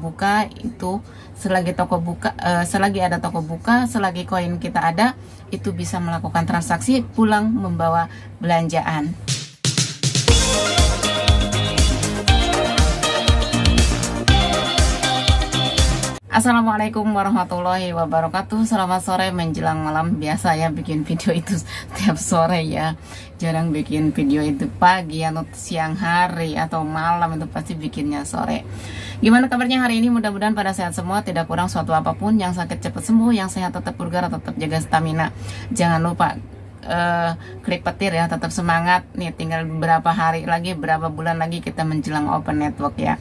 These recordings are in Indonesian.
buka itu, selagi toko buka, selagi ada toko buka, selagi koin kita ada, itu bisa melakukan transaksi pulang membawa belanjaan. Assalamualaikum warahmatullahi wabarakatuh. Selamat sore menjelang malam. Biasa ya bikin video itu tiap sore ya. Jarang bikin video itu pagi atau siang hari atau malam, itu pasti bikinnya sore. Gimana kabarnya hari ini? Mudah-mudahan pada sehat semua, tidak kurang suatu apapun. Yang sakit cepat sembuh, yang sehat tetap bergerak, tetap jaga stamina. Jangan lupa klik petir ya, tetap semangat. Nih tinggal beberapa hari lagi, berapa bulan lagi kita menjelang open network ya.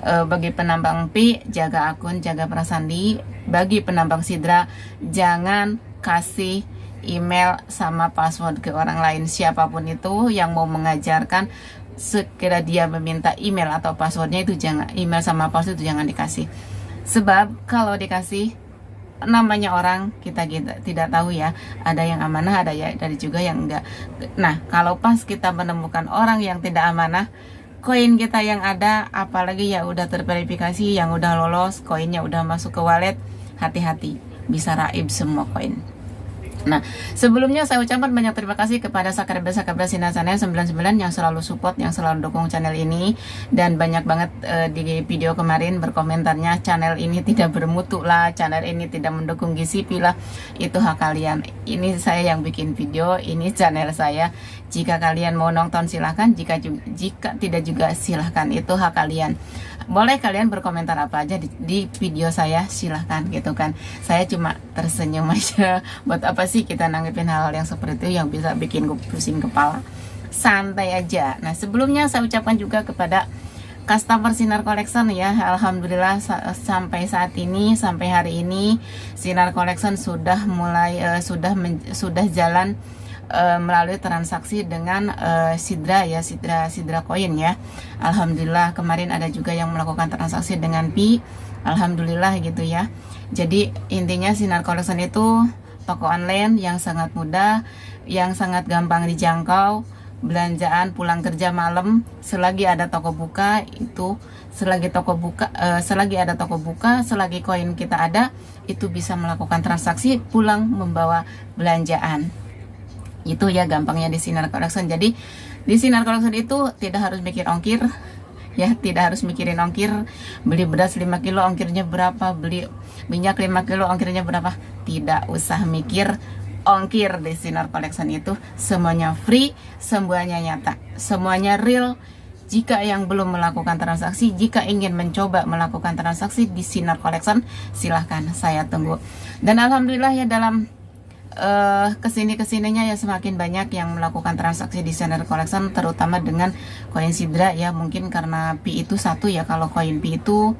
Bagi penambang Pi, jaga akun, jaga prasandi. Bagi penambang Sidra, jangan kasih email sama password ke orang lain. Siapapun itu yang mau mengajarkan, sekira dia meminta email atau passwordnya itu jangan, email sama password itu jangan dikasih. Sebab kalau dikasih, namanya orang kita tidak tahu ya, ada yang amanah, ada juga yang enggak. Nah, kalau pas kita menemukan orang yang tidak amanah, koin kita yang ada, apalagi ya udah terverifikasi, yang udah lolos, koinnya udah masuk ke wallet, hati-hati, bisa raib semua koin. Nah, sebelumnya saya ucapkan banyak terima kasih kepada subscriber Sinar Channel 99 yang selalu support, yang selalu dukung channel ini. Dan banyak banget di video kemarin berkomentarnya, channel ini tidak bermutu lah, channel ini tidak mendukung GCP lah. Itu hak kalian. Ini saya yang bikin video, ini channel saya. Jika kalian mau nonton silahkan, jika tidak juga silahkan, itu hak kalian. Boleh kalian berkomentar apa aja di video saya, silahkan gitu kan. Saya cuma tersenyum aja. Buat apa sih kita nanggepin hal-hal yang seperti itu yang bisa bikin gue pusing kepala. Santai aja. Nah, sebelumnya saya ucapkan juga kepada customer Sinar Collection ya, alhamdulillah sampai saat ini, sampai hari ini Sinar Collection sudah mulai sudah jalan melalui transaksi dengan Sidra ya, Sidra Coin ya. Alhamdulillah, kemarin ada juga yang melakukan transaksi dengan Pi. Alhamdulillah gitu ya. Jadi intinya Sinar Collection itu toko online yang sangat mudah, yang sangat gampang dijangkau. Belanjaan pulang kerja malam, selagi ada toko buka itu, selagi ada toko buka, selagi koin kita ada, itu bisa melakukan transaksi pulang membawa belanjaan. Itu ya gampangnya di Sinar Collection. Jadi di Sinar Collection itu tidak harus mikir ongkir ya, tidak harus mikirin ongkir. Beli beras 5 kilo ongkirnya berapa, beli minyak 5 kilo ongkirnya berapa, tidak usah mikir ongkir. Di Sinar Collection itu semuanya free, semuanya nyata, semuanya real. Jika yang belum melakukan transaksi, jika ingin mencoba melakukan transaksi di Sinar Collection, silahkan, saya tunggu. Dan alhamdulillah ya, dalam kesininya ya semakin banyak yang melakukan transaksi di Sinar Collection, terutama dengan koin Sidra ya. Mungkin karena Pi itu satu ya, kalau koin Pi itu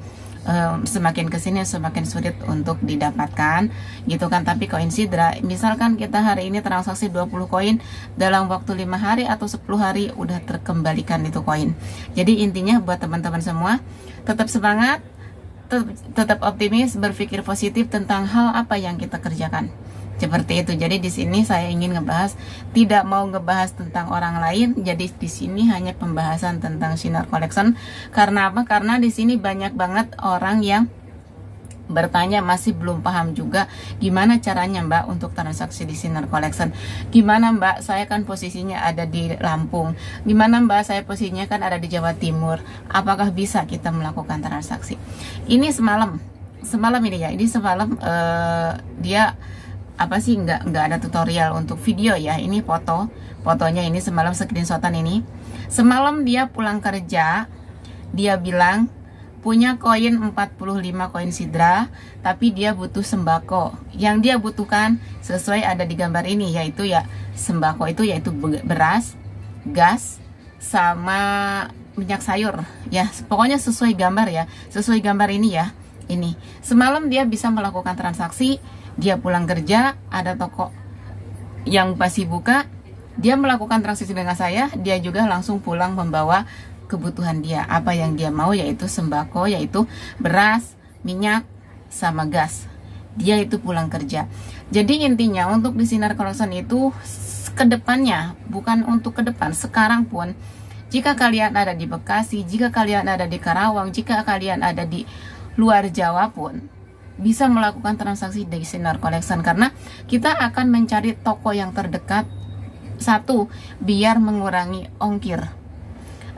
semakin kesini semakin sulit untuk didapatkan gitu kan. Tapi koin Sidra, misalkan kita hari ini transaksi 20 koin, dalam waktu 5 hari atau 10 hari udah terkembalikan itu koin. Jadi intinya buat teman-teman semua, tetap semangat, tetap optimis, berpikir positif tentang hal apa yang kita kerjakan. Seperti itu. Jadi di sini saya ingin ngebahas, tidak mau ngebahas tentang orang lain. Jadi di sini hanya pembahasan tentang Sinar Collection. Karena apa? Karena di sini banyak banget orang yang bertanya, masih belum paham juga gimana caranya Mbak untuk transaksi di Sinar Collection. Gimana Mbak, saya kan posisinya ada di Lampung. Gimana Mbak, saya posisinya kan ada di Jawa Timur. Apakah bisa kita melakukan transaksi? Ini semalam ini ya. Ini semalam dia apa sih, nggak ada tutorial untuk video ya. Ini fotonya ini semalam screenshotan ini. Semalam dia pulang kerja, dia bilang punya koin 45 koin Sidra, tapi dia butuh sembako. Yang dia butuhkan sesuai ada di gambar ini, yaitu ya sembako itu yaitu beras, gas, sama minyak sayur ya. Pokoknya sesuai gambar ya, sesuai gambar ini ya. Ini semalam dia bisa melakukan transaksi. Dia pulang kerja, ada toko yang masih buka, dia melakukan transaksi dengan saya, dia juga langsung pulang membawa kebutuhan dia, apa yang dia mau, yaitu sembako, yaitu beras, minyak, sama gas. Dia itu pulang kerja. Jadi intinya untuk di Sinar Collection itu kedepannya, bukan untuk ke depan, sekarang pun, jika kalian ada di Bekasi, jika kalian ada di Karawang, jika kalian ada di luar Jawa pun bisa melakukan transaksi di Sinar Collection, karena kita akan mencari toko yang terdekat. Satu, biar mengurangi ongkir.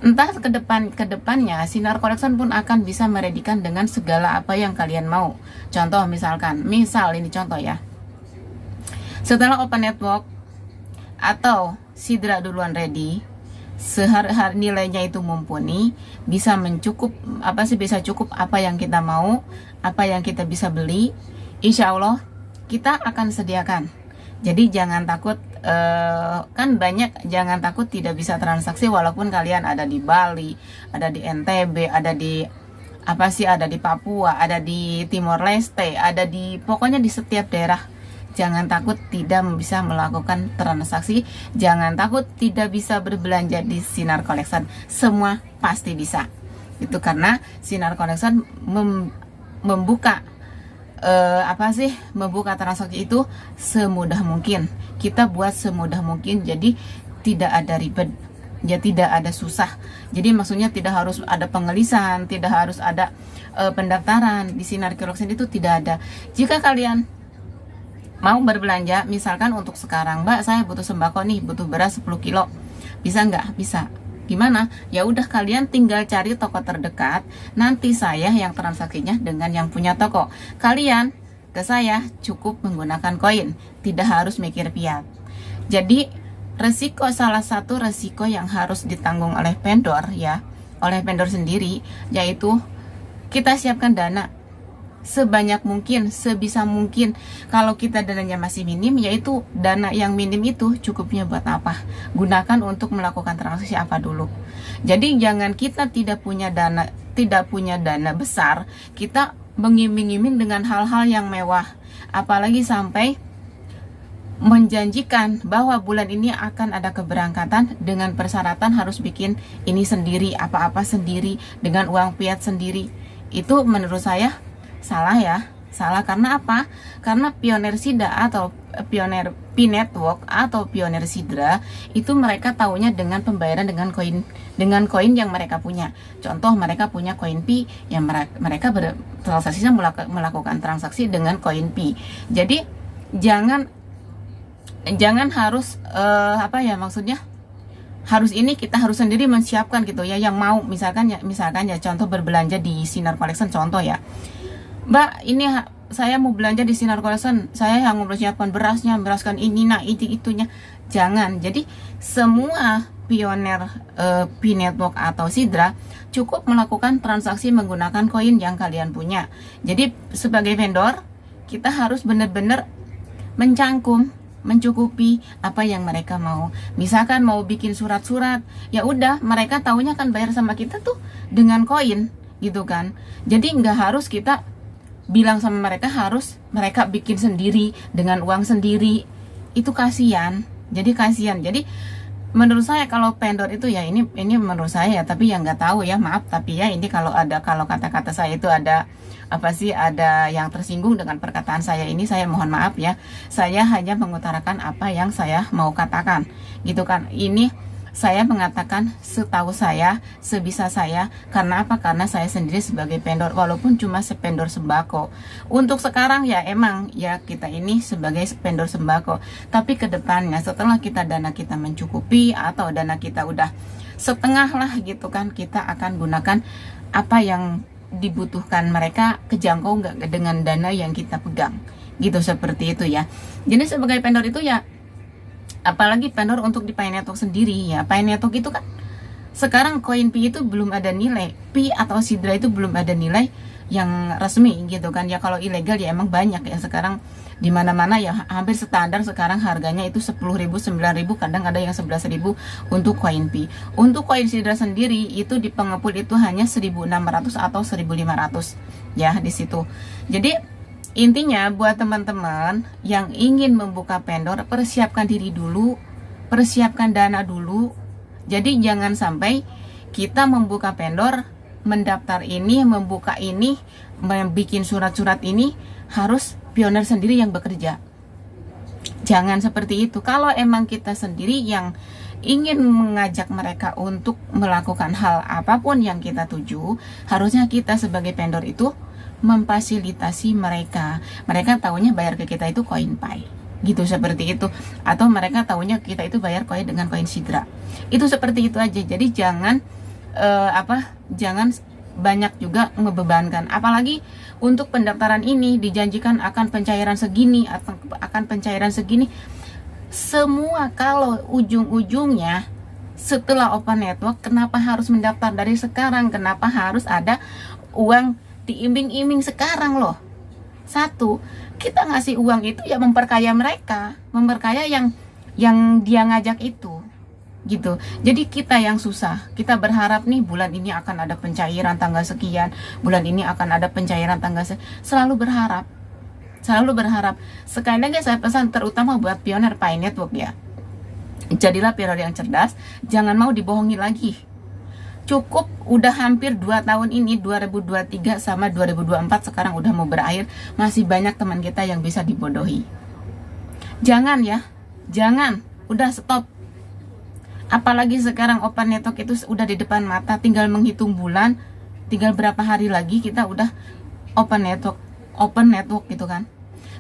Entah kedepannya Sinar Collection pun akan bisa meredikan dengan segala apa yang kalian mau. Contoh misal ini contoh ya, setelah open network atau Sidra duluan ready, sehari-hari nilainya itu mumpuni, bisa bisa cukup apa yang kita mau, apa yang kita bisa beli, insya Allah kita akan sediakan. Jadi jangan takut, jangan takut tidak bisa transaksi walaupun kalian ada di Bali, ada di NTB, ada di ada di Papua, ada di Timor Leste, pokoknya di setiap daerah. Jangan takut tidak bisa melakukan transaksi, jangan takut tidak bisa berbelanja di Sinar Collection. Semua pasti bisa. Itu karena Sinar Collection membuka membuka transaksi itu semudah mungkin. Kita buat semudah mungkin, jadi tidak ada ribet, ya tidak ada susah. Jadi maksudnya tidak harus ada pengelisan, tidak harus ada pendaftaran. Di Sinar Collection itu tidak ada. Jika kalian mau berbelanja, misalkan untuk sekarang, Mbak saya butuh sembako nih, butuh beras 10 kilo, bisa nggak? Bisa. Gimana? Ya udah, kalian tinggal cari toko terdekat, nanti saya yang transaksinya dengan yang punya toko. Kalian ke saya cukup menggunakan koin, tidak harus mikir fiat. Jadi salah satu resiko yang harus ditanggung oleh vendor ya, oleh vendor sendiri, yaitu kita siapkan dana sebanyak mungkin, sebisa mungkin. Kalau kita dananya masih minim, yaitu dana yang minim itu cukupnya buat apa? Gunakan untuk melakukan transaksi apa dulu. Jadi jangan kita tidak punya dana besar, kita mengiming-iming dengan hal-hal yang mewah, apalagi sampai menjanjikan bahwa bulan ini akan ada keberangkatan dengan persyaratan harus bikin ini sendiri, apa-apa sendiri, dengan uang fiat sendiri. Itu menurut saya salah ya. Salah karena apa? Karena Pioneer Sidra atau Pioneer P Network atau Pioneer Sidra itu mereka taunya dengan pembayaran dengan koin yang mereka punya. Contoh, mereka punya koin P yang mereka melakukan transaksi dengan koin P. Jadi jangan harus maksudnya harus kita harus sendiri menyiapkan gitu ya. Yang mau misalkan ya contoh berbelanja di Sinar Collection, contoh ya, Mbak, ini saya mau belanja di Sinar Collection, saya yang mempersiapkan beraskan ini, itunya. Jangan. Jadi semua Pioneer P Network atau Sidra cukup melakukan transaksi menggunakan koin yang kalian punya. Jadi sebagai vendor, kita harus benar-benar mencukupi apa yang mereka mau. Misalkan mau bikin surat-surat, ya udah, mereka taunya kan bayar sama kita tuh dengan koin gitu kan. Jadi nggak harus kita bilang sama mereka harus mereka bikin sendiri dengan uang sendiri. Itu kasihan. Jadi menurut saya kalau vendor itu ya, ini menurut saya ya, tapi yang nggak tahu ya, maaf, tapi ya ini kalau kata-kata saya itu ada ada yang tersinggung dengan perkataan saya ini, saya mohon maaf ya. Saya hanya mengutarakan apa yang saya mau katakan gitu kan. Ini saya mengatakan setahu saya, sebisa saya. Karena apa? Karena saya sendiri sebagai vendor, walaupun cuma vendor sembako. Untuk sekarang ya emang ya kita ini sebagai vendor sembako. Tapi kedepannya setelah dana kita mencukupi atau dana kita udah setengah lah gitu kan, kita akan gunakan apa yang dibutuhkan mereka, kejangkau nggak dengan dana yang kita pegang gitu, seperti itu ya. Jadi sebagai vendor itu ya, apalagi vendor untuk di Pi Network sendiri ya. Pi Network itu kan sekarang koin Pi itu belum ada nilai, Pi atau Sidra itu belum ada nilai yang resmi gitu kan ya. Kalau ilegal ya emang banyak ya sekarang di mana-mana ya, hampir standar sekarang harganya itu 10.000, 9.000, kadang ada yang 11.000 untuk koin Pi. Untuk koin Sidra sendiri itu di pengepul itu hanya 1.600 atau 1.500 ya di situ. Jadi intinya buat teman-teman yang ingin membuka vendor, persiapkan diri dulu, persiapkan dana dulu. Jadi jangan sampai kita membuka vendor, mendaftar ini, membuka ini, membuat surat-surat ini, harus Pioneer sendiri yang bekerja. Jangan seperti itu. Kalau emang kita sendiri yang ingin mengajak mereka untuk melakukan hal apapun yang kita tuju, harusnya kita sebagai vendor itu memfasilitasi mereka. Mereka taunya bayar ke kita itu Koinpay gitu, seperti itu. Atau mereka taunya kita itu bayar koin dengan koin Sidra. Itu seperti itu aja. Jadi jangan jangan banyak juga membebankan. Apalagi untuk pendaftaran ini dijanjikan akan pencairan segini, akan pencairan segini. Semua kalau ujung-ujungnya setelah open network, kenapa harus mendaftar dari sekarang? Kenapa harus ada uang diiming-iming sekarang loh? Satu, kita ngasih uang itu ya memperkaya mereka, memperkaya yang dia ngajak itu, gitu. Jadi kita yang susah, kita berharap nih bulan ini akan ada pencairan tanggal sekian, bulan ini akan ada pencairan tanggal selalu berharap. Sekali lagi saya pesan terutama buat pioner Pi Network ya. Jadilah pioner yang cerdas, jangan mau dibohongi lagi. Cukup udah hampir 2 tahun ini, 2023 sama 2024 sekarang udah mau berakhir, masih banyak teman kita yang bisa dibodohi. Jangan ya, jangan, udah stop. Apalagi sekarang open network itu udah di depan mata, tinggal menghitung bulan, tinggal berapa hari lagi kita udah open network gitu kan.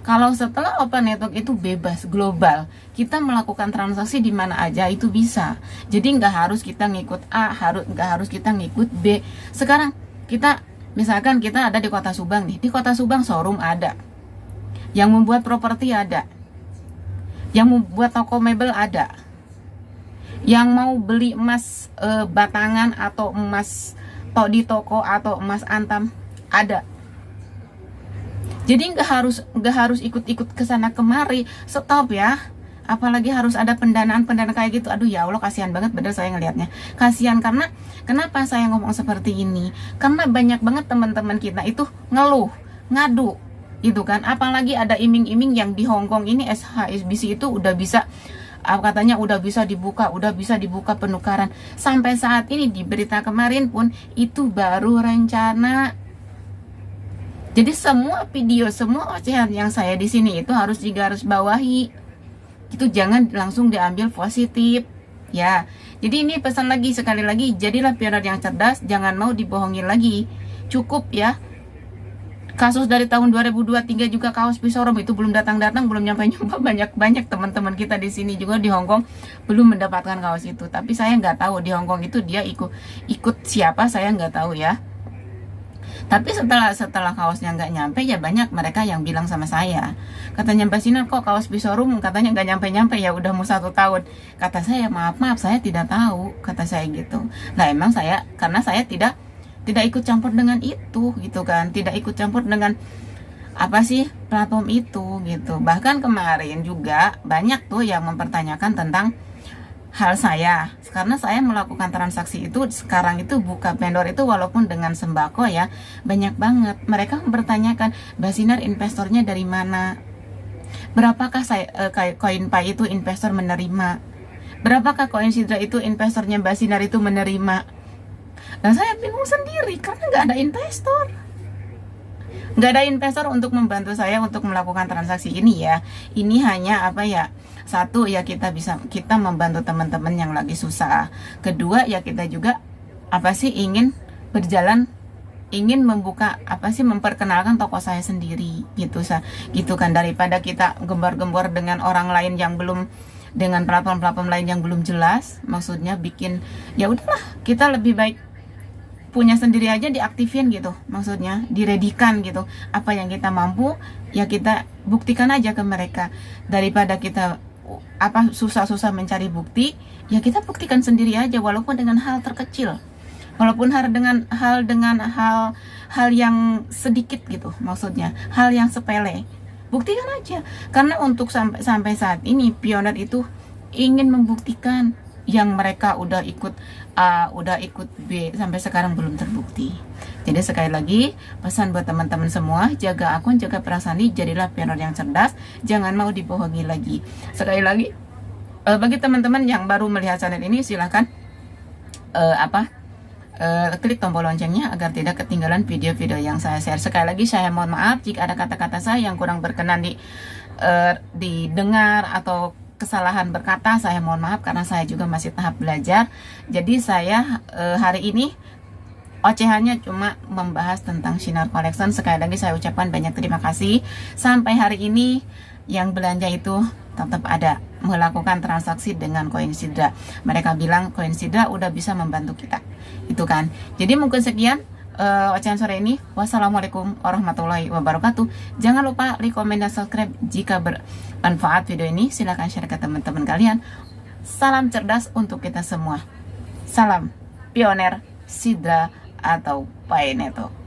Kalau setelah open network itu bebas, global, kita melakukan transaksi di mana aja itu bisa. Jadi nggak harus kita ngikut A, nggak harus kita ngikut B. Sekarang kita, misalkan kita ada di Kota Subang nih, di Kota Subang showroom ada, yang membuat properti ada, yang membuat toko mebel ada, yang mau beli emas batangan atau emas di toko atau emas antam ada. Jadi nggak harus ikut-ikut kesana kemari, stop ya. Apalagi harus ada pendanaan kayak gitu. Aduh ya Allah, kasihan banget bener saya ngelihatnya. Kasihan karena kenapa saya ngomong seperti ini? Karena banyak banget teman-teman kita itu ngeluh, ngadu, gitu kan. Apalagi ada iming-iming yang di Hong Kong ini SHSBC itu udah bisa, katanya udah bisa dibuka penukaran. Sampai saat ini di berita kemarin pun itu baru rencana. Jadi semua video, semua ocehan yang saya di sini itu harus digarisbawahi. Itu jangan langsung diambil positif, ya. Jadi ini pesan lagi, sekali lagi, jadilah pioner yang cerdas, jangan mau dibohongi lagi. Cukup ya. Kasus dari tahun 2023 juga kaos Pisorom itu belum datang-datang, belum nyampe-nyampe, banyak teman-teman kita di sini juga di Hong Kong belum mendapatkan kaos itu. Tapi saya nggak tahu di Hong Kong itu dia ikut siapa, saya nggak tahu ya. Tapi setelah kaosnya nggak nyampe, ya banyak mereka yang bilang sama saya, katanya Mbak Sinar kok kaos Pisorum katanya nggak nyampe ya udah mau 1 tahun. Kata saya maaf saya tidak tahu, kata saya gitu. Nah emang karena saya tidak ikut campur dengan itu gitu kan, tidak ikut campur dengan platform itu gitu. Bahkan kemarin juga banyak tuh yang mempertanyakan tentang hal saya, karena saya melakukan transaksi itu sekarang itu buka vendor itu walaupun dengan sembako ya, banyak banget mereka mempertanyakan, Mbak Sinar investornya dari mana, berapakah Koinpay itu investor menerima, berapakah koin Sidra itu investornya Mbak Sinar itu menerima. Dan saya bingung sendiri karena nggak ada investor untuk membantu saya untuk melakukan transaksi ini ya. Ini hanya satu ya, kita membantu teman-teman yang lagi susah. Kedua ya kita juga ingin membuka memperkenalkan toko saya sendiri gitu kan, daripada kita gembor-gembor dengan orang lain yang belum, dengan platform-platform lain yang belum jelas. Maksudnya bikin, ya udahlah kita lebih baik punya sendiri aja, diaktifin gitu, maksudnya diredikan gitu. Apa yang kita mampu ya kita buktikan aja ke mereka, daripada kita susah-susah mencari bukti, ya kita buktikan sendiri aja walaupun dengan hal terkecil, walaupun dengan hal yang sedikit gitu, maksudnya hal yang sepele, buktikan aja. Karena untuk sampai saat ini pioner itu ingin membuktikan yang mereka udah ikut A, udah ikut B, sampai sekarang belum terbukti. Jadi sekali lagi pesan buat teman-teman semua, jaga akun, jaga perasaan diri, jadilah pioner yang cerdas, jangan mau dibohongi lagi. Sekali lagi bagi teman-teman yang baru melihat channel ini, silahkan klik tombol loncengnya agar tidak ketinggalan video-video yang saya share. Sekali lagi saya mohon maaf jika ada kata-kata saya yang kurang berkenan didengar atau kesalahan berkata, saya mohon maaf karena saya juga masih tahap belajar. Jadi saya hari ini ocehannya cuma membahas tentang Shinar Collection. Sekali lagi saya ucapkan banyak terima kasih. Sampai hari ini yang belanja itu tetap ada melakukan transaksi dengan koin Sidra. Mereka bilang koin Sidra udah bisa membantu kita, itu kan. Jadi mungkin sekian ocehan sore ini. Wassalamualaikum warahmatullahi wabarakatuh. Jangan lupa like, komen, dan subscribe. Jika bermanfaat video ini, silahkan share ke teman-teman kalian. Salam cerdas untuk kita semua. Salam pioner Sidra atau Paineto.